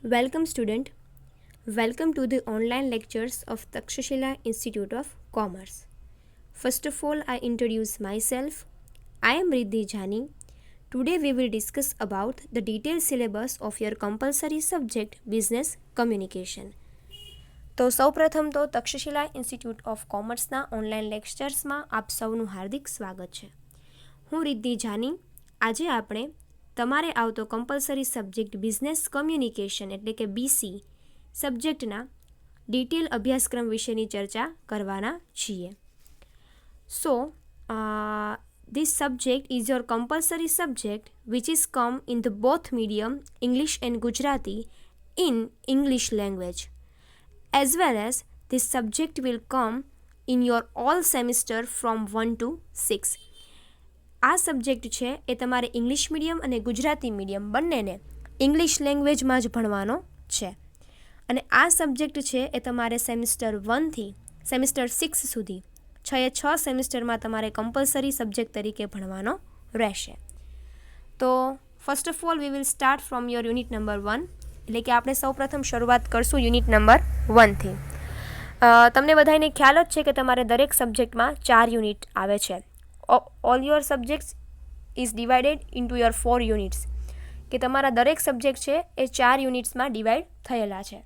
Welcome, student. Welcome to the online lectures of Takshashila Institute of Commerce. First of all, I introduce myself. I am Riddhi Jani. Today we will discuss about the detailed syllabus of your compulsory subject Business Communication. તો સૌપ્રથમ તો Takshashila institute of કોમર્સના online લેક્ચર્સમાં આપ સૌનું હાર્દિક સ્વાગત છે. હું રિદ્ધિ જાની. આજે આપણે તમારે આવતો કમ્પલસરી સબ્જેક્ટ બિઝનેસ કમ્યુનિકેશન એટલે કે બીસી સબ્જેક્ટના ડિટેલ અભ્યાસક્રમ વિશેની ચર્ચા કરવાના છીએ. સો this subject is your compulsory subject which is come in the both medium English and Gujarati in English language, as well as this subject will come in your all semester from 1 to 6. આ subject છે એ તમારે English medium અને Gujarati medium બંનેને English લેંગ્વેજમાં જ ભણવાનો છે. અને આ સબ્જેક્ટ છે એ તમારે સેમિસ્ટર 1થી સેમિસ્ટર 6 સુધી 6 સેમિસ્ટરમાં તમારે કમ્પલસરી સબ્જેક્ટ તરીકે ભણવાનો રહેશે. તો first of all we will start from your unit number 1, એટલે કે આપણે સૌપ્રથમ શરૂઆત કરશું યુનિટ નંબર 1થી. તમને બધાને ખ્યાલ જ છે કે તમારે દરેક સબ્જેક્ટમાં 4 યુનિટ આવે છે. All your subjects is divided into your 4 units, કે તમારા દરેક સબ્જેક્ટ છે એ 4 યુનિટ્સમાં ડિવાઈડ થયેલા છે,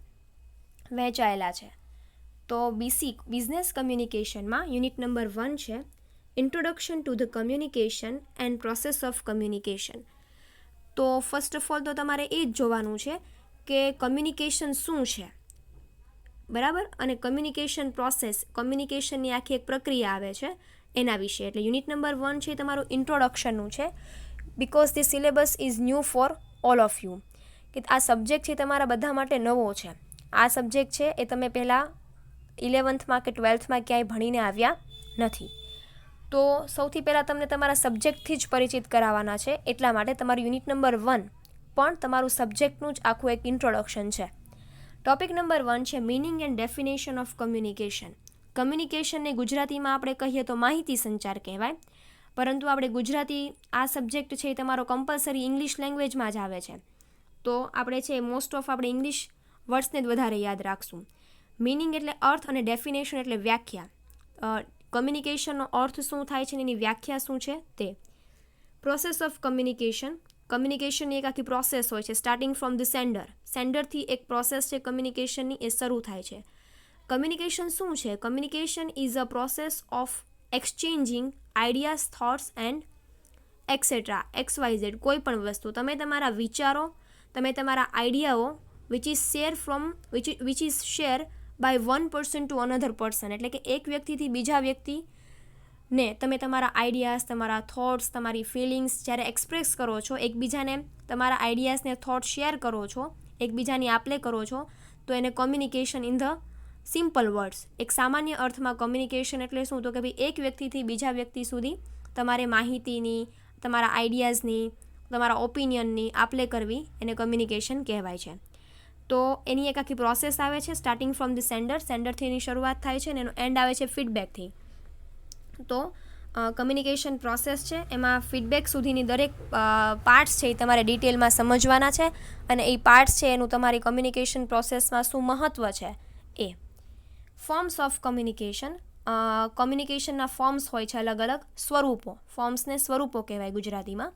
વહેંચાયેલા છે. તો બીસી બિઝનેસ કમ્યુનિકેશનમાં યુનિટ નંબર 1 છે introduction to the communication and process of communication. તો ફર્સ્ટ ઓફ ઓલ તો તમારે એ જ જોવાનું છે કે કમ્યુનિકેશન શું છે, બરાબર, અને કમ્યુનિકેશન પ્રોસેસ, કમ્યુનિકેશનની આખી એક પ્રક્રિયા આવે છે એના વિશે. એટલે યુનિટ નંબર 1 છે તમારું ઇન્ટ્રોડક્શનનું છે, because the syllabus is new for all of you, કે આ સબ્જેક્ટ છે તમારા બધા માટે નવો છે. આ સબ્જેક્ટ છે એ તમે પહેલાં 11થમાં કે 12થમાં ક્યાંય ભણીને આવ્યા નથી. તો સૌથી પહેલાં તમને તમારા સબ્જેક્ટથી જ પરિચિત કરાવવાના છે, એટલા માટે તમારું યુનિટ નંબર 1 પણ તમારું સબ્જેક્ટનું જ આખું એક ઇન્ટ્રોડક્શન છે. ટોપિક નંબર 1 છે meaning and definition of communication. કમ્યુનિકેશનને ગુજરાતીમાં આપણે કહીએ તો માહિતી સંચાર કહેવાય, પરંતુ આપણે ગુજરાતી આ સબ્જેક્ટ છે એ તમારો કમ્પલસરી ઇંગ્લિશ લેંગ્વેજમાં જ આવે છે. તો આપણે છે મોસ્ટ ઓફ આપણે ઇંગ્લિશ વર્ડ્સને જ વધારે યાદ રાખશું. મિનિંગ એટલે અર્થ અને ડેફિનેશન એટલે વ્યાખ્યા. કમ્યુનિકેશનનો અર્થ શું થાય છે અને એની વ્યાખ્યા શું છે તે. Process of communication. કમ્યુનિકેશનની એક આખી પ્રોસેસ હોય છે, સ્ટાર્ટિંગ ફ્રોમ ધ સેન્ડર. સેન્ડરથી એક પ્રોસેસ છે કમ્યુનિકેશનની એ શરૂ થાય છે. કમ્યુનિકેશન શું છે? Communication is a process of exchanging ideas, thoughts and etcetera, XYZ, કોઈ પણ વસ્તુ. તમે તમારા વિચારો, તમે તમારા આઈડિયાઓ which is share by one person to another person, એટલે કે એક વ્યક્તિથી બીજા વ્યક્તિને તમે તમારા આઈડિયાઝ, તમારા થોટ્સ, તમારી ફિલિંગ્સ જ્યારે એક્સપ્રેસ કરો છો, એકબીજાને તમારા આઈડિયાઝને થોટ શેર કરો છો, એકબીજાની આપલે કરો છો, તો એને communication in the simple words. એક સામાન્ય અર્થમાં કમ્યુનિકેશન એટલે શું? તો કે ભાઈ એક વ્યક્તિથી બીજા વ્યક્તિ સુધી તમારે માહિતીની, તમારા આઈડિયાઝની, તમારા ઓપિનિયનની આપલે કરવી એને કમ્યુનિકેશન કહેવાય છે. તો એની એક આખી પ્રોસેસ આવે છે સ્ટાર્ટિંગ ફ્રોમ ધ સેન્ડરથી એની શરૂઆત થાય છે અને એનો એન્ડ આવે છે ફીડબેકથી. તો કમ્યુનિકેશન પ્રોસેસ છે એમાં ફીડબેક સુધીની દરેક પાર્ટ્સ છે એ તમારે ડિટેલમાં સમજવાના છે, અને એ પાર્ટ્સ છે એનું તમારી કમ્યુનિકેશન પ્રોસેસમાં શું મહત્ત્વ છે એ. Forms of communication. કમ્યુનિકેશનના ફોર્મ્સ હોય છે અલગ અલગ, સ્વરૂપો. ફોર્મ્સને સ્વરૂપો કહેવાય ગુજરાતીમાં.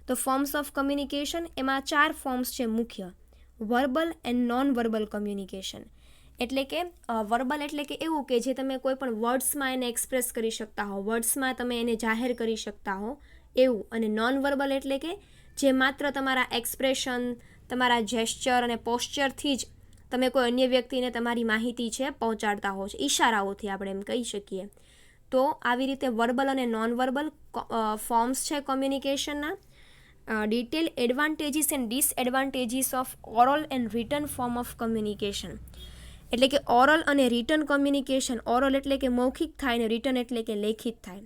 તો ફોર્મ્સ ઓફ કમ્યુનિકેશન એમાં 4 ફોર્મ્સ છે મુખ્ય. Verbal and non verbal communication, એટલે કે વર્બલ એટલે કે એવું કે જે તમે કોઈ પણ વર્ડ્સમાં એને એક્સપ્રેસ કરી શકતા હો, વર્ડ્સમાં તમે એને જાહેર કરી શકતા હો એવું. અને નોન વર્બલ એટલે કે જે માત્ર તમારા એક્સપ્રેશન, તમારા જેસ્ચર અને પોસ્ચરથી જ તમે કોઈ અન્ય વ્યક્તિને તમારી માહિતી છે પહોંચાડતા હો છો, ઈશારાઓથી આપણે એમ કહી શકીએ. તો આવી રીતે વર્બલ અને નોન વર્બલ ફોર્મ્સ છે કમ્યુનિકેશનના. Detail advantages and disadvantages of oral and written form of communication, એટલે કે ઓરલ અને રિટન કમ્યુનિકેશન. ઓરલ એટલે કે મૌખિક થાય ને રિટન એટલે કે લેખિત થાય.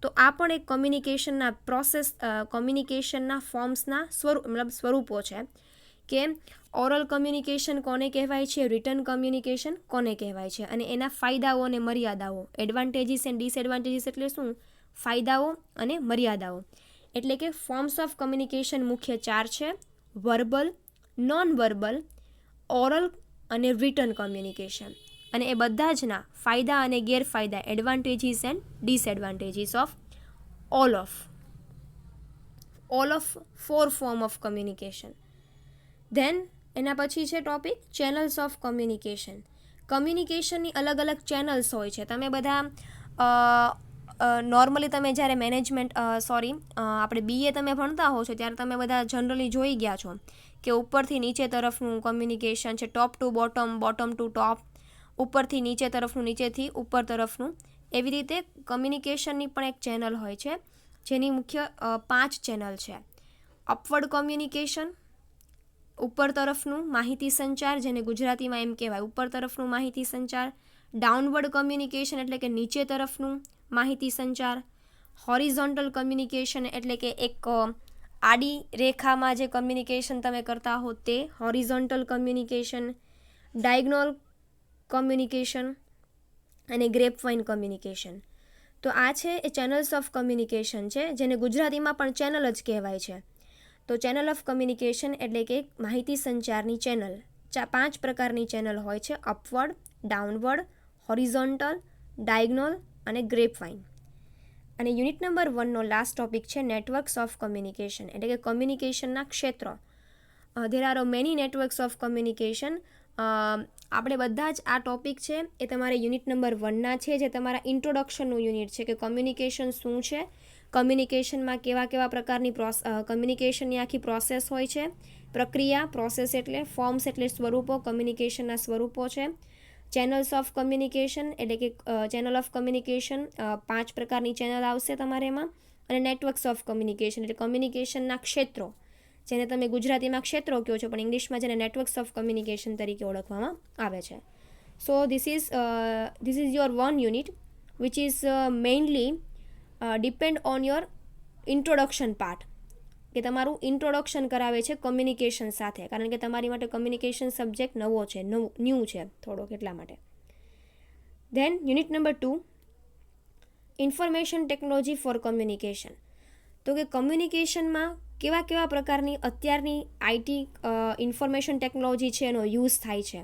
તો આ પણ એક કમ્યુનિકેશનના પ્રોસેસ, કમ્યુનિકેશનના ફોર્મ્સના સ્વરૂપો છે કે ઓરલ કમ્યુનિકેશન કોને કહેવાય છે, રિટન કમ્યુનિકેશન કોને કહેવાય છે, અને એના ફાયદાઓ અને મર્યાદાઓ. એડવાન્ટેજીસ એન્ડ ડિસએડવાન્ટેજીસ એટલે શું? ફાયદાઓ અને મર્યાદાઓ. એટલે કે ફોર્મ્સ ઓફ કમ્યુનિકેશન મુખ્ય 4 છે: વર્બલ, નોન વર્બલ, ઓરલ અને રિટન કમ્યુનિકેશન. અને એ બધા જના ફાયદા અને ગેરફાયદા, advantages and disadvantages of all of 4 form of communication. Then એના પછી છે ટોપિક ચેનલ્સ ઓફ કમ્યુનિકેશન. કમ્યુનિકેશનની અલગ અલગ ચેનલ્સ હોય છે. તમે બધા નોર્મલી તમે જ્યારે આપણે BA તમે ભણતા હો છો ત્યારે તમે બધા જનરલી જોઈ ગયા છો કે ઉપરથી નીચે તરફનું કમ્યુનિકેશન છે, top to bottom, bottom to top, ઉપરથી નીચે તરફનું, નીચેથી ઉપર તરફનું. એવી રીતે કમ્યુનિકેશનની પણ એક ચેનલ હોય છે જેની મુખ્ય 5 ચેનલ છે. અપવર્ડ કમ્યુનિકેશન, ઉપર તરફનું માહિતી સંચાર, જેને ગુજરાતીમાં એમ કહેવાય ઉપર તરફનું માહિતી સંચાર. ડાઉનવર્ડ કમ્યુનિકેશન એટલે કે નીચે તરફનું માહિતી સંચાર. હોરિઝોન્ટલ કમ્યુનિકેશન એટલે કે એક આડી રેખામાં જે કમ્યુનિકેશન તમે કરતા હો તે હોરિઝોન્ટલ કમ્યુનિકેશન. ડાયગોનલ કમ્યુનિકેશન અને ગ્રેપવાઇન કમ્યુનિકેશન. તો આ છે એ ચેનલ્સ ઓફ કમ્યુનિકેશન છે, જેને ગુજરાતીમાં પણ ચેનલ જ કહેવાય છે. તો ચેનલ ઓફ કમ્યુનિકેશન એટલે કે માહિતી સંચારની ચેનલ. 5 પ્રકારની ચેનલ હોય છે: અપવર્ડ, ડાઉનવર્ડ, હોરિઝોન્ટલ, ડાયગોનલ અને ગ્રેપવાઇન. અને યુનિટ નંબર 1નો લાસ્ટ ટોપિક છે નેટવર્ક્સ ઓફ કમ્યુનિકેશન એટલે કે કમ્યુનિકેશનના ક્ષેત્રો. There are many networks of communication. આપણે બધા જ આ ટોપિક છે એ તમારે યુનિટ નંબર 1ના છે, જે તમારા ઇન્ટ્રોડક્શનનું યુનિટ છે કે કમ્યુનિકેશન શું છે, કમ્યુનિકેશનમાં કેવા કેવા પ્રકારની કમ્યુનિકેશનની આખી પ્રોસેસ હોય છે, પ્રક્રિયા, પ્રોસેસ એટલે ફોર્મ્સ એટલે સ્વરૂપો, કમ્યુનિકેશનના સ્વરૂપો છે. ચેનલ્સ ઓફ કમ્યુનિકેશન એટલે કે ચેનલ ઓફ કમ્યુનિકેશન 5 પ્રકારની ચેનલ આવશે તમારે એમાં. અને નેટવર્ક્સ ઓફ કમ્યુનિકેશન એટલે કમ્યુનિકેશનના ક્ષેત્રો, જેને તમે ગુજરાતીમાં ક્ષેત્રો કહો છો પણ ઇંગ્લિશમાં જેને નેટવર્ક્સ ઓફ કમ્યુનિકેશન તરીકે ઓળખવામાં આવે છે. So this is your 1 unit which is mainly depend on your introduction part, કે તમારું ઇન્ટ્રોડક્શન કરાવે છે કમ્યુનિકેશન સાથે, કારણ કે તમારી માટે કમ્યુનિકેશન સબ્જેક્ટ નવો છે, ન્યૂ છે થોડોક, એટલા માટે. Then unit number 2 information technology for communication. તો કે કમ્યુનિકેશનમાં કેવા કેવા પ્રકારની અત્યારની આઈટી ઇન્ફોર્મેશન ટેકનોલોજી છે એનો યુઝ થાય છે,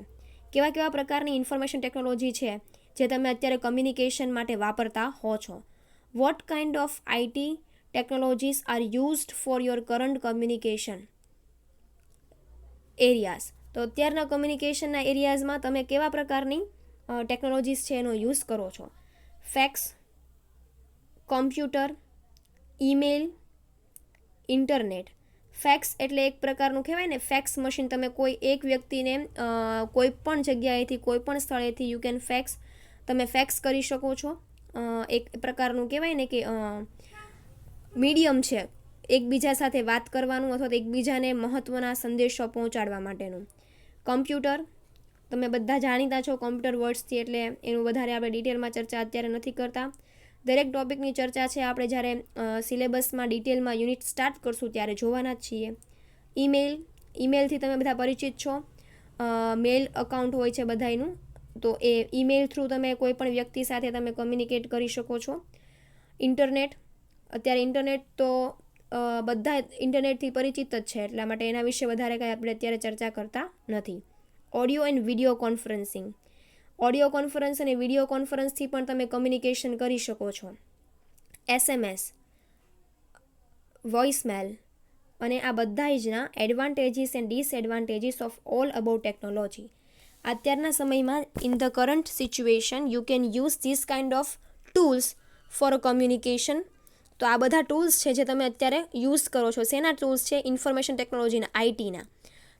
કેવા કેવા પ્રકારની ઇન્ફોર્મેશન ટેકનોલોજી છે જે તમે અત્યારે કમ્યુનિકેશન માટે વાપરતા હો છો. What kind of IT technologies are used for your current communication areas. તો અત્યારના કમ્યુનિકેશનના એરિયાઝમાં તમે કેવા પ્રકારની ટેકનોલોજીસ છે એનો યુઝ કરો છો. Fax, computer, email, internet. Fax એટલે એક પ્રકારનું કહેવાય ને, ફેક્સ મશીન. તમે કોઈ એક વ્યક્તિને કોઈ પણ જગ્યાએથી, કોઈ પણ સ્થળેથી યુ કેન ફેક્સ, તમે ફેક્સ કરી શકો છો. એક પ્રકારનું કહેવાય ને કે મીડિયમ છે એકબીજા સાથે વાત કરવાનું અથવા તો એકબીજાને મહત્ત્વના સંદેશો પહોંચાડવા માટેનું. કમ્પ્યુટર તમે બધા જાણીતા છો કોમ્પ્યુટર વર્ડ્સથી, એટલે એનું વધારે આપણે ડિટેલમાં ચર્ચા અત્યારે નથી કરતા. દરેક ટોપિકની ચર્ચા છે આપણે જ્યારે સિલેબસમાં ડિટેલમાં યુનિટ સ્ટાર્ટ કરશું ત્યારે જોવાના જ છીએ. ઈમેલથી તમે બધા પરિચિત છો. મેલ અકાઉન્ટ હોય છે બધાયનું, તો એ ઈમેલ થ્રુ તમે કોઈ પણ વ્યક્તિ સાથે તમે કમ્યુનિકેટ કરી શકો છો. ઇન્ટરનેટ, અત્યારે ઇન્ટરનેટ તો બધા ઇન્ટરનેટથી પરિચિત જ છે, એટલા માટે એના વિશે વધારે કાંઈ આપણે અત્યારે ચર્ચા કરતા નથી. Audio and video conferencing. Audio conference અને વિડીયો કોન્ફરન્સથી પણ તમે કમ્યુનિકેશન કરી શકો છો. SMS, વોઇસમેલ, અને આ બધા જના advantages and disadvantages of all about technology. અત્યારના સમયમાં in the current situation you can use this kind of tools for communication. તો આ બધા ટૂલ્સ છે જે તમે અત્યારે યુઝ કરો છો. શેના ટૂલ્સ છે? ઇન્ફોર્મેશન ટેકનોલોજીના, આઈટીના,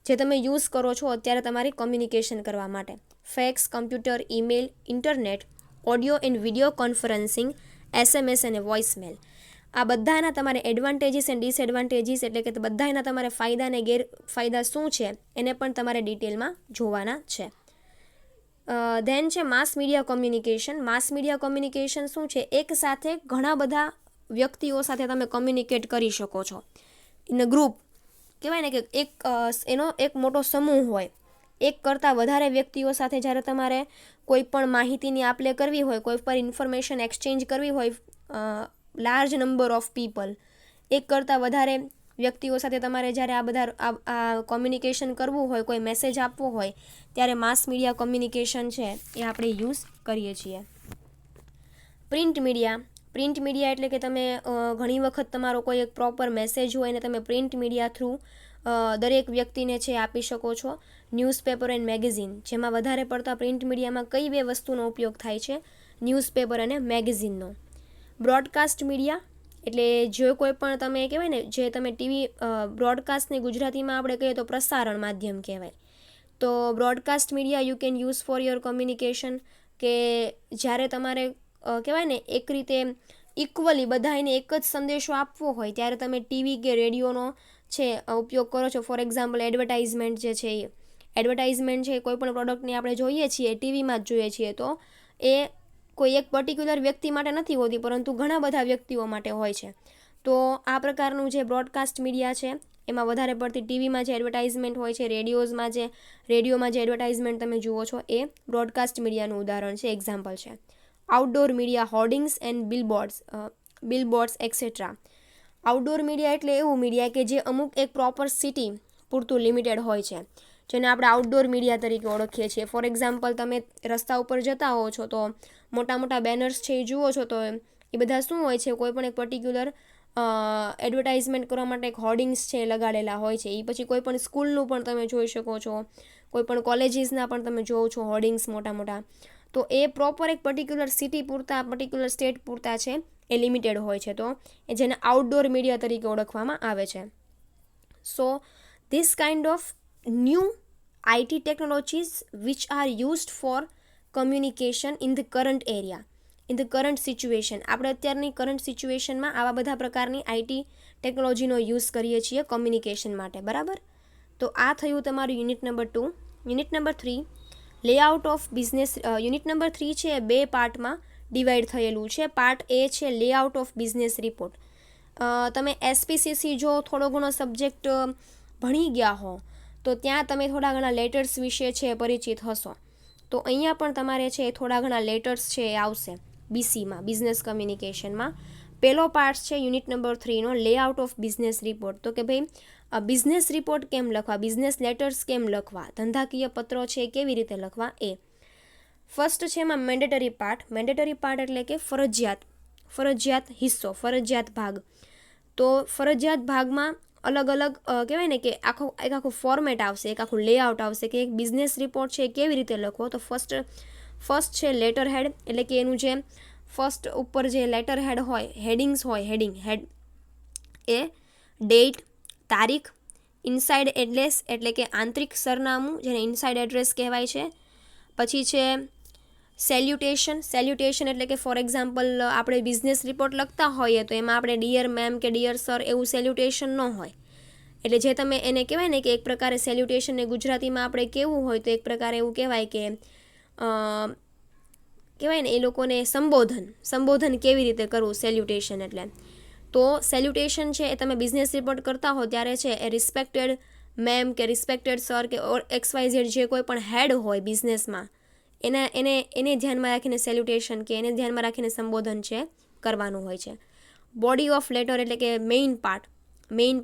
જે તમે યુઝ કરો છો અત્યારે તમારી કમ્યુનિકેશન કરવા માટે. Fax, computer, email, internet, audio and video conferencing, SMS અને વોઇસમેલ. આ બધાના તમારે એડવાન્ટેજીસ એન્ડ ડિસએડવાન્ટેજીસ એટલે કે બધાના તમારે ફાયદા અને ગેરફાયદા શું છે એને પણ તમારે ડિટેલમાં જોવાના છે. ધેન છે mass media communication. Mass media communication શું છે? એક સાથે ઘણા બધા વ્યક્તિઓ સાથે તમે કમ્યુનિકેટ કરી શકો છો. ઇન અ ગ્રુપ કહેવાય ને કે એનો એક મોટો સમૂહ હોય, એક કરતાં વધારે વ્યક્તિઓ સાથે જ્યારે તમારે કોઈ પણ માહિતીની આપ-લે કરવી હોય, કોઈ પણ ઇન્ફોર્મેશન એક્સચેન્જ કરવી હોય, લાર્જ નંબર ઓફ પીપલ, એક કરતાં વધારે વ્યક્તિઓ સાથે તમારે જ્યારે આ બધા આ કોમ્યુનિકેશન કરવું હોય, કોઈ મેસેજ આપવો હોય, ત્યારે માસ મીડિયા કોમ્યુનિકેશન છે એ આપણે યુઝ કરીએ છીએ. પ્રિન્ટ મીડિયા એટલે કે તમે ઘણી વખત તમારો કોઈ એક પ્રોપર મેસેજ હોય ને તમે પ્રિન્ટ મીડિયા થ્રુ દરેક વ્યક્તિને છે આપી શકો છો. ન્યૂઝપેપર એન્ડ મેગેઝિન, જેમાં વધારે પડતા પ્રિન્ટ મીડિયામાં કઈ બે વસ્તુનો ઉપયોગ થાય છે? ન્યૂઝપેપર અને મેગેઝિનનો. બ્રોડકાસ્ટ મીડિયા એટલે જો કોઈ પણ તમે કહેવાય ને, જે તમે ટીવી બ્રોડકાસ્ટને ગુજરાતીમાં આપણે કહીએ તો પ્રસારણ માધ્યમ કહેવાય. તો broadcast media you can use for your communication, કે જ્યારે તમારે કહેવાય ને એક રીતે ઇક્વલી બધાને એક જ સંદેશો આપવો હોય ત્યારે તમે ટીવી કે રેડિયોનો છે ઉપયોગ કરો છો. ફોર એક્ઝામ્પલ એડવર્ટાઇઝમેન્ટ જે છે એ કોઈ પણ પ્રોડક્ટની આપણે જોઈએ છીએ ટીવીમાં જ જોઈએ છીએ, તો એ કોઈ એક પર્ટિક્યુલર વ્યક્તિ માટે નથી હોતી, પરંતુ ઘણા બધા વ્યક્તિઓ માટે હોય છે. તો આ પ્રકારનું જે બ્રોડકાસ્ટ મીડિયા છે એમાં વધારે પડતી ટીવીમાં જે એડવર્ટાઇઝમેન્ટ હોય છે, રેડિયોમાં જે એડવર્ટાઇઝમેન્ટ તમે જુઓ છો એ બ્રોડકાસ્ટ મીડિયાનું ઉદાહરણ છે, એક્ઝામ્પલ છે. Outdoor media, hoardings and billboards et cetera. Outdoor media એટલે એવું મીડિયા કે જે અમુક એક પ્રોપર સિટી પૂરતું લિમિટેડ હોય છે, જેને આપણે આઉટડોર મીડિયા તરીકે ઓળખીએ છીએ. ફોર એક્ઝામ્પલ, તમે રસ્તા ઉપર જતા હો છો તો મોટા મોટા બેનર્સ છે એ જુઓ છો, તો એ બધા શું હોય છે? કોઈ પણ એક પર્ટિક્યુલર એડવર્ટાઇઝમેન્ટ કરવા માટે એક હોર્ડિંગ્સ છે લગાડેલા હોય છે. એ પછી કોઈ પણ સ્કૂલનું પણ તમે જોઈ શકો છો, કોઈ પણ કોલેજીસના પણ તમે જોવો છો હોર્ડિંગ્સ મોટા મોટા. તો એ પ્રોપર એક પર્ટિક્યુલર સિટી પૂરતા, પર્ટિક્યુલર સ્ટેટ પૂરતા છે એ લિમિટેડ હોય છે, તો એ જેને આઉટડોર મીડિયા તરીકે ઓળખવામાં આવે છે. So this kind of new IT technologies which are used for communication in the current area, in the current situation. આપણે અત્યારની કરંટ સિચ્યુએશનમાં આવા બધા પ્રકારની IT ટેકનોલોજીનો યુઝ કરીએ છીએ કોમ્યુનિકેશન માટે, બરાબર? તો આ થયું તમારું unit number 2. Unit number 3, layout of business. Unit number 3 છે એ બે પાર્ટમાં ડિવાઈડ થયેલું છે. પાર્ટ એ છે લેઆઉટ ઓફ બિઝનેસ રિપોર્ટ. તમે SPCC જો થોડો ઘણો સબ્જેક્ટ ભણી ગયા હો તો ત્યાં તમે થોડા ઘણા લેટર્સ વિશે છે પરિચિત હશો. તો અહીંયા પણ તમારે છે થોડા ઘણા લેટર્સ છે એ આવશે BCમાં, બિઝનેસ કમ્યુનિકેશનમાં. પહેલો પાર્ટ છે યુનિટ નંબર 3નો લેઆઉટ ઓફ બિઝનેસ રિપોર્ટ. તો કે ભાઈ બિઝનેસ રિપોર્ટ કેમ લખવા, બિઝનેસ લેટર્સ કેમ લખવા, ધંધાકીય પત્રો છે કેવી રીતે લખવા એ. ફર્સ્ટ છે એમાં મેન્ડેટરી પાર્ટ. મેન્ડેટરી પાર્ટ એટલે કે ફરજિયાત હિસ્સો, ફરજિયાત ભાગ. તો ફરજિયાત ભાગમાં અલગ અલગ કહેવાય ને કે આખું ફોર્મેટ આવશે, એક આખું લેઆઉટ આવશે કે એક બિઝનેસ રિપોર્ટ છે એ કેવી રીતે લખવો. તો ફર્સ્ટ છે લેટર હેડ, એટલે કે એનું જે ફર્સ્ટ ઉપર જે લેટર હેડ હોય, હેડિંગ્સ હોય, હેડ એ ડેટ, તારીખ, ઇનસાઇડ એડ્રેસ એટલે કે આંતરિક સરનામું, જેને ઇનસાઇડ એડ્રેસ કહેવાય છે. પછી છે સેલ્યુટેશન એટલે કે ફોર એક્ઝામ્પલ આપણે બિઝનેસ રિપોર્ટ લખતા હોઈએ તો એમાં આપણે ડિયર મેમ કે ડિયર સર એવું સેલ્યુટેશન ન હોય. એટલે જે તમે એને કહેવાય ને કે એક પ્રકારે સેલ્યુટેશનને ગુજરાતીમાં આપણે કેવું હોય તો એક પ્રકારે એવું કહેવાય કે કહેવાય ને એ લોકોને સંબોધન કેવી રીતે કરવું, સેલ્યુટેશન એટલે. તો સેલ્યુટેશન છે એ તમે બિઝનેસ રિપોર્ટ કરતા હો ત્યારે છે એ રિસ્પેક્ટેડ મેમ કે રિસ્પેક્ટેડ સર કે XYZ જે કોઈ પણ હેડ હોય બિઝનેસમાં એને ધ્યાનમાં રાખીને સેલ્યુટેશન કે એને ધ્યાનમાં રાખીને સંબોધન છે કરવાનું હોય છે. બોડી ઓફ લેટર એટલે કે મેઇન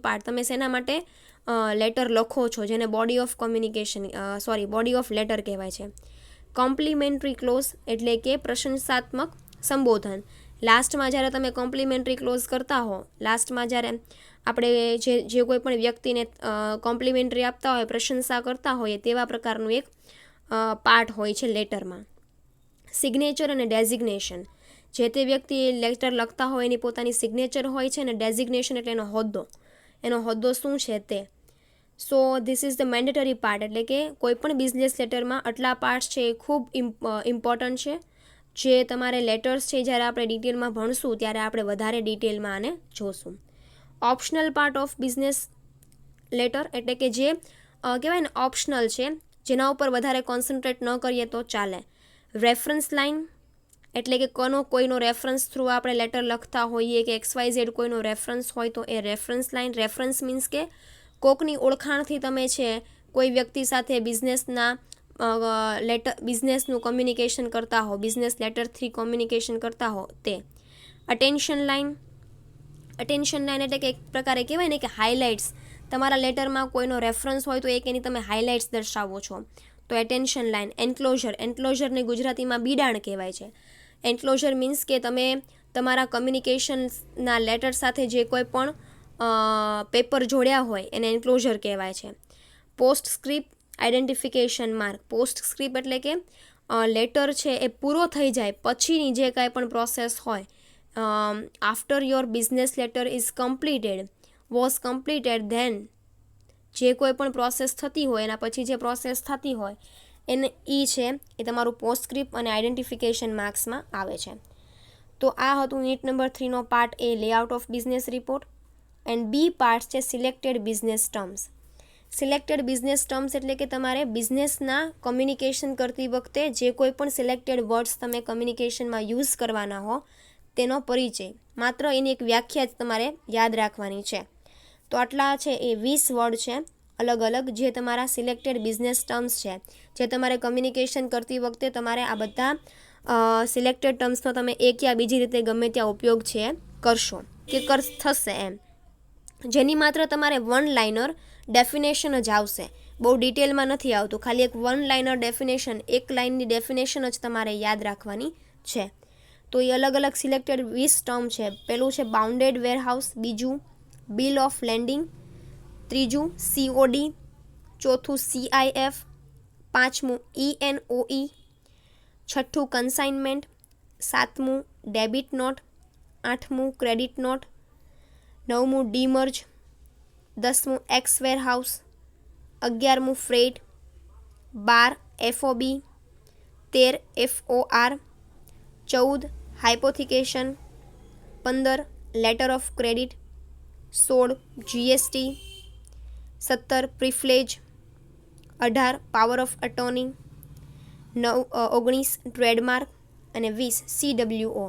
પાર્ટ તમે શેના માટે લેટર લખો છો, જેને બોડી ઓફ લેટર કહેવાય છે. કોમ્પ્લિમેન્ટરી ક્લોઝ એટલે કે પ્રશંસાત્મક સંબોધન. લાસ્ટમાં જ્યારે તમે કોમ્પ્લિમેન્ટરી ક્લોઝ કરતા હો, લાસ્ટમાં જ્યારે આપણે જે કોઈ પણ વ્યક્તિને કોમ્પ્લિમેન્ટરી આપતા હોય, પ્રશંસા કરતા હોઈએ તેવા પ્રકારનું એક પાર્ટ હોય છે લેટરમાં. સિગ્નેચર અને ડેઝિગ્નેશન, જે તે વ્યક્તિ લેટર લખતા હોય એની પોતાની સિગ્નેચર હોય છે, અને ડેઝિગ્નેશન એટલે એનો હોદ્દો શું છે તે. So this is the mandatory part, એટલે કે કોઈ પણ બિઝનેસ લેટરમાં આટલા પાર્ટ્સ છે એ ખૂબ ઇમ્પોર્ટન્ટ છે. જે તમારે લેટર્સ છે જ્યારે આપણે ડિટેલમાં ભણશું ત્યારે આપણે વધારે ડિટેલમાં આને જોશું. Optional part of business letter એટલે કે જે કહેવાય ને ઓપ્શનલ છે, જેના ઉપર વધારે કોન્સન્ટ્રેટ ન કરીએ તો ચાલે. રેફરન્સ લાઇન એટલે કે કોઈનો રેફરન્સ થ્રુ આપણે લેટર લખતા હોઈએ કે XYZ કોઈનો રેફરન્સ હોય તો એ રેફરન્સ લાઇન. રેફરન્સ મીન્સ કે કોકની ઓળખાણથી તમે છે કોઈ વ્યક્તિ સાથે બિઝનેસનું કોમ્યુનિકેશન કરતા હો, બિઝનેસ લેટરથી કોમ્યુનિકેશન કરતા હો તે. અટેન્શન લાઇન અટેન્શન લાઇન એટલે કે એક પ્રકારે કહેવાય ને કે હાઇલાઇટ્સ, તમારા લેટરમાં કોઈનો રેફરન્સ હોય તો એક એની તમે હાઇલાઇટ્સ દર્શાવો છો, તો એટેન્શન લાઇન. એન્ક્લોઝરને ગુજરાતીમાં બિડાણ કહેવાય છે. એન્ક્લોઝર મીન્સ કે તમે તમારા કમ્યુનિકેશનના લેટર સાથે જે કોઈ પણ પેપર જોડ્યા હોય એને એન્ક્લોઝર કહેવાય છે. પોસ્ટસ્ક્રિપ્ટ આઇડેન્ટિફિકેશન માર્ક. પોસ્ટસ્ક્રિપ્ટ એટલે કે લેટર છે એ પૂરો થઈ જાય પછીની જે કાંઈ પણ પ્રોસેસ હોય, after your business letter is was completed then, જે કોઈ પણ પ્રોસેસ થતી હોય એના પછી જે પ્રોસેસ થતી હોય એને છે એ તમારું પોસ્ટસ્ક્રિપ્ટ અને આઇડેન્ટિફિકેશન માર્ક્સમાં આવે છે. તો આ હતું યુનિટ નંબર 3નો part A, layout of business report. And B part છે selected business terms. Selected business terms એટલે કે તમારે બિઝનેસના કમ્યુનિકેશન કરતી વખતે જે કોઈ પણ સિલેક્ટેડ વર્ડ્સ તમે કમ્યુનિકેશનમાં યુઝ કરવાના હો તેનો પરિચય, માત્ર એની એક વ્યાખ્યા જ તમારે યાદ રાખવાની છે. તો આટલા છે એ 20 વર્ડ છે અલગ અલગ જે તમારા સિલેક્ટેડ બિઝનેસ ટર્મ્સ છે, જે તમારે કમ્યુનિકેશન કરતી વખતે તમારે આ બધા સિલેક્ટેડ ટર્મ્સનો તમે એક યા બીજી રીતે ગમે ત્યાં ઉપયોગ છે કરશો કે થશે એમ, જેની માત્ર તમારે વન લાઇનર ડેફિનેશન જ આવશે, બહુ ડિટેલમાં નથી આવતું, ખાલી એક વન લાઇનર ડેફિનેશન, એક લાઇનની ડેફિનેશન જ તમારે યાદ રાખવાની છે. તો એ અલગ અલગ સિલેક્ટેડ 20 ટર્મ છે. પહેલું છે બાઉન્ડેડ વેરહાઉસ, બીજું બિલ ઓફ લેન્ડિંગ, ત્રીજું COD, ચોથું CIF, પાંચમું ENOE, છઠ્ઠું કન્સાઇનમેન્ટ, સાતમું ડેબિટ નોટ, આઠમું ક્રેડિટ નોટ, નવમું ડીમર્જ, 10મું એક્સ વેરહાઉસ, 11મું freight, 12 FOB, 13 FOR, 14 hypothecation, 15 letter of credit, 16 GST, 17 પ્રિફ્લેજ, 18 પાવર ઓફ અટોર્ની, 19 ટ્રેડમાર્ક અને 20 CWO.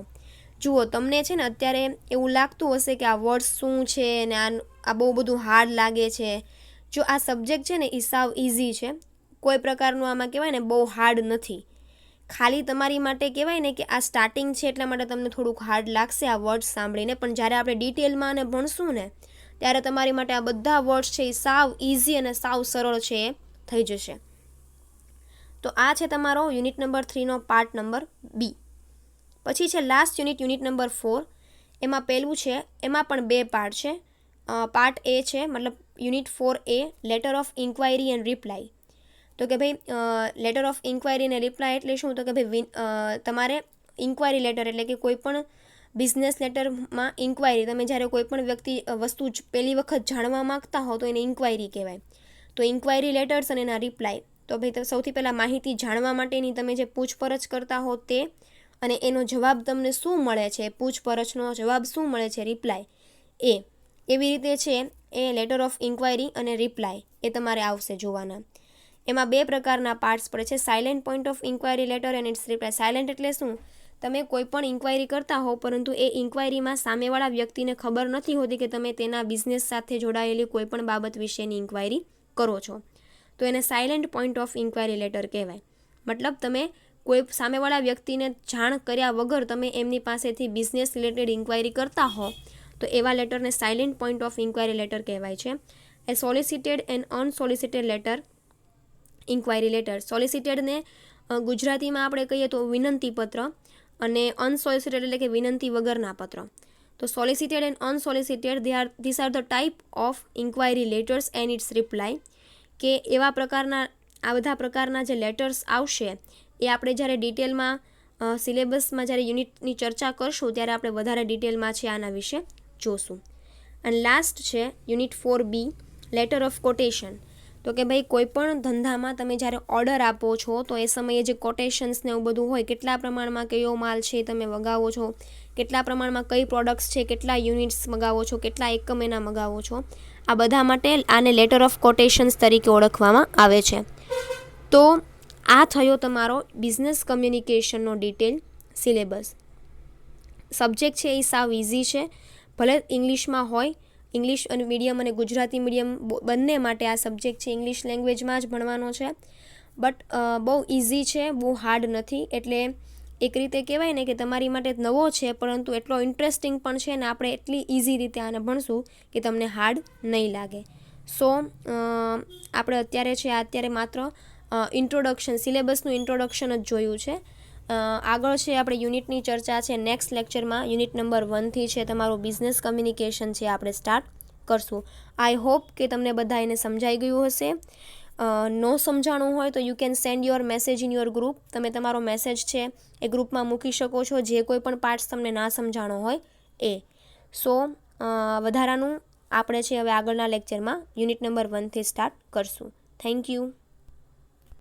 જુઓ, તમને છે ને અત્યારે એવું લાગતું હશે કે આ વર્ડ્સ શું છે અને આ બહુ બધું હાર્ડ લાગે છે. જો આ સબ્જેક્ટ છે ને એ સાવ ઇઝી છે, કોઈ પ્રકારનું આમાં કહેવાય ને બહુ હાર્ડ નથી. ખાલી તમારી માટે કહેવાય ને કે આ સ્ટાર્ટિંગ છે એટલા માટે તમને થોડુંક હાર્ડ લાગશે આ વર્ડ્સ સાંભળીને, પણ જ્યારે આપણે ડિટેલમાં અને ભણશું ને ત્યારે તમારી માટે આ બધા વર્ડ્સ છે એ સાવ ઇઝી અને સાવ સરળ છે એ થઈ જશે. તો આ છે તમારો યુનિટ નંબર 3નો પાર્ટ નંબર બી. પછી છે લાસ્ટ યુનિટ નંબર 4. એમાં પહેલું છે, એમાં પણ 2 પાર્ટ છે. પાર્ટ એ છે, મતલબ unit 4A, letter of inquiry and reply. તો કે ભાઈ લેટર ઓફ ઇન્ક્વાયરી અને રિપ્લાય એટલે શું? તો કે ભાઈ તમારે ઇન્ક્વાયરી લેટર એટલે કે કોઈ પણ બિઝનેસ લેટરમાં ઇન્ક્વાયરી, તમે જ્યારે કોઈ પણ વ્યક્તિ વસ્તુ પહેલી વખત જાણવા માગતા હો તો એને ઇન્ક્વાયરી કહેવાય. તો ઇન્ક્વાયરી લેટર્સ અને એના રિપ્લાય, તો ભાઈ સૌથી પહેલાં માહિતી જાણવા માટેની તમે જે પૂછપરછ કરતા હો તે, અને એનો જવાબ તમને શું મળે છે, પૂછપરછનો જવાબ શું મળે છે, રિપ્લાય એ. એવી રીતે છે એ લેટર ઓફ ઇન્ક્વાયરી અને રિપ્લાય એ તમારે આવશે જોવાના. એમાં 2 પ્રકારના પાર્ટ્સ પડે છે, salient point of inquiry letter and its reply. Salient એટલે શું? તમે કોઈ પણ ઇન્ક્વાયરી કરતા હો પરંતુ એ ઇન્ક્વાયરીમાં સામેવાળા વ્યક્તિને ખબર નથી હોતી કે તમે તેના બિઝનેસ સાથે જોડાયેલી કોઈ પણ બાબત વિશેની ઇન્ક્વાયરી કરો છો, તો એને salient point of inquiry letter કહેવાય. મતલબ તમે કોઈ સામેવાળા વ્યક્તિને જાણ કર્યા વગર તમે એમની પાસેથી બિઝનેસ રિલેટેડ ઇન્ક્વાયરી કરતા હો તો એવા લેટરને salient point of inquiry letter કહેવાય છે. એ solicited and unsolicited letter inquiry letter. સોલિસિટેડને ગુજરાતીમાં આપણે કહીએ તો વિનંતી પત્ર, અને અનસોલિસિટેડ એટલે કે વિનંતી વગરના પત્ર. તો solicited and unsolicited this are the type of inquiry letters and its reply. કે એવા પ્રકારના આ બધા પ્રકારના જે લેટર્સ આવશે એ આપણે જ્યારે ડિટેલમાં સિલેબસમાં જ્યારે યુનિટની ચર્ચા કરશું ત્યારે આપણે વધારે ડિટેલમાં છે આના વિશે જોશું. અને લાસ્ટ છે unit 4B, letter of quotation. તો કે ભાઈ કોઈ પણ ધંધામાં તમે જ્યારે ઓર્ડર આપો છો તો એ સમયે જે કોટેશન્સ ને એવું બધું હોય, કેટલા પ્રમાણમાં કયો માલ છે તમે મગાવો છો, કેટલા પ્રમાણમાં કઈ પ્રોડક્ટ્સ છે, કેટલા યુનિટ્સ મગાવો છો, કેટલા એકમ એના મગાવો છો, આ બધા માટે આને લેટર ઓફ કોટેશન્સ તરીકે ઓળખવામાં આવે છે. તો આ થયો તમારો બિઝનેસ કમ્યુનિકેશનનો ડિટેલ સિલેબસ. સબ્જેક્ટ છે એ સાવ ઇઝી છે, ભલે ઇંગ્લિશમાં હોય, ઇંગ્લિશ અને મીડિયમ અને ગુજરાતી મીડિયમ બંને માટે આ સબ્જેક્ટ છે ઇંગ્લિશ લેંગ્વેજમાં જ ભણવાનો છે, બટ બહુ ઇઝી છે, બહુ હાર્ડ નથી. એટલે એક રીતે કહેવાય ને કે તમારી માટે નવો છે, પરંતુ એટલો ઇન્ટરેસ્ટિંગ પણ છે ને આપણે એટલી ઇઝી રીતે આને ભણશું કે તમને હાર્ડ નહીં લાગે. સો આપણે અત્યારે માત્ર ઇન્ટ્રોડક્શન, સિલેબસનું ઇન્ટ્રોડક્શન જ જોયું છે. આગળ છે આપણે યુનિટની ચર્ચા છે નેક્સ્ટ લેક્ચરમાં. યુનિટ નંબર 1થી છે તમારું બિઝનેસ કમ્યુનિકેશન છે આપણે સ્ટાર્ટ કરશું. આઈ હોપ કે તમને બધા એને સમજાઈ ગયું હશે. નો સમજાણું હોય તો you can send your message in your group. તમે તમારો મેસેજ છે એ ગ્રુપમાં મૂકી શકો છો, જે કોઈ પણ પાર્ટ્સ તમને ના સમજાણો હોય એ. સો વધારાનું આપણે છે હવે આગળના લેક્ચરમાં યુનિટ નંબર 1થી સ્ટાર્ટ કરશું. Thank you.